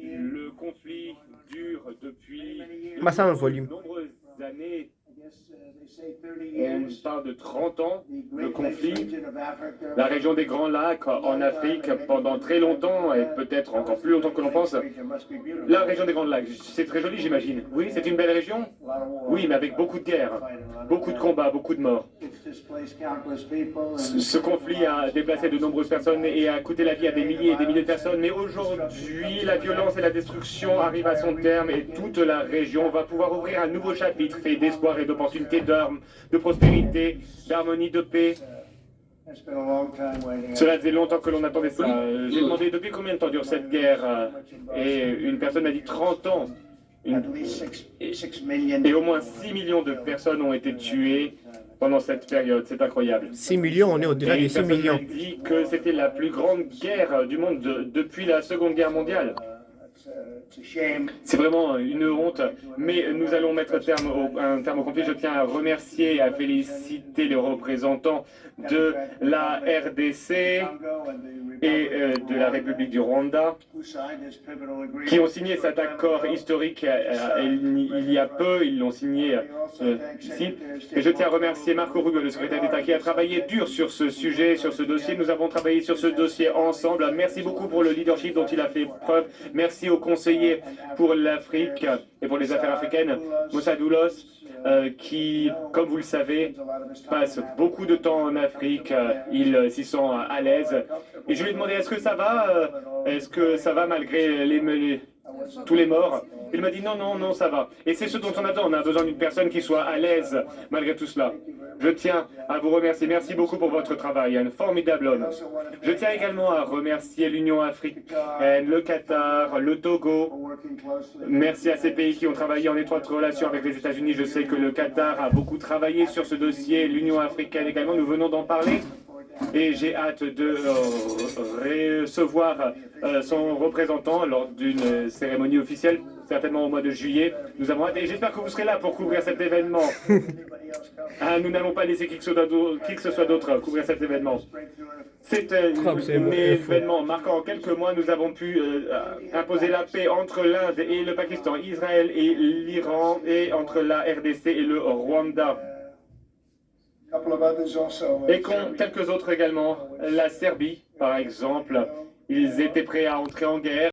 Le conflit dure depuis Baissons le volume. de nombreuses années. On parle de 30 ans de conflit. La région des Grands Lacs en Afrique, pendant très longtemps, et peut-être encore plus longtemps que l'on pense, la région des Grands Lacs, c'est très joli, j'imagine. Oui, c'est une belle région. Oui, mais avec beaucoup de guerres, beaucoup de combats, beaucoup de morts. Ce conflit a déplacé de nombreuses personnes et a coûté la vie à des milliers et des milliers de personnes. Mais aujourd'hui, la violence et la destruction arrivent à son terme et toute la région va pouvoir ouvrir un nouveau chapitre fait d'espoir et d'opportunités, de prospérité, d'harmonie, de paix. Cela faisait longtemps que l'on attendait ça. J'ai demandé depuis combien de temps dure cette guerre et une personne m'a dit 30 ans. Et au moins 6 millions de personnes ont été tuées pendant cette période. C'est incroyable. 6 millions, on est au-delà Et des une 6 personne m'a millions. dit que c'était la plus grande guerre du monde depuis la Seconde Guerre mondiale. C'est vraiment une honte, mais nous allons mettre un terme au conflit. Je tiens à remercier et à féliciter les représentants de la RDC et de la République du Rwanda qui ont signé cet accord historique il y a peu. Ils l'ont signé ici. Et je tiens à remercier Marco Rubio, le secrétaire d'État, qui a travaillé dur sur ce sujet, sur ce dossier. Nous avons travaillé sur ce dossier ensemble. Merci beaucoup pour le leadership dont il a fait preuve. Merci aux conseillers pour l'Afrique et pour les affaires africaines, Moussa Doulos, qui, comme vous le savez, passe beaucoup de temps en Afrique. Il s'y sent à l'aise. Et je lui ai demandé, est-ce que ça va Est-ce que ça va malgré tous les morts? Il m'a dit non, non, non, ça va. Et c'est ce dont on a besoin. On a besoin d'une personne qui soit à l'aise malgré tout cela. Je tiens à vous remercier. Merci beaucoup pour votre travail. Un formidable homme. Je tiens également à remercier l'Union africaine, le Qatar, le Togo. Merci à ces pays qui ont travaillé en étroite relation avec les États-Unis. Je sais que le Qatar a beaucoup travaillé sur ce dossier. L'Union africaine également. Nous venons d'en parler. Et j'ai hâte de recevoir son représentant lors d'une cérémonie officielle, certainement au mois de juillet. Nous avons hâte et j'espère que vous serez là pour couvrir cet événement. Nous n'allons pas laisser qui que ce soit d'autre couvrir cet événement. C'est un événement marquant. En quelques mois, nous avons pu imposer la paix entre l'Inde et le Pakistan, Israël et l'Iran, et entre la RDC et le Rwanda. Et quelques autres également, la Serbie par exemple, ils étaient prêts à entrer en guerre.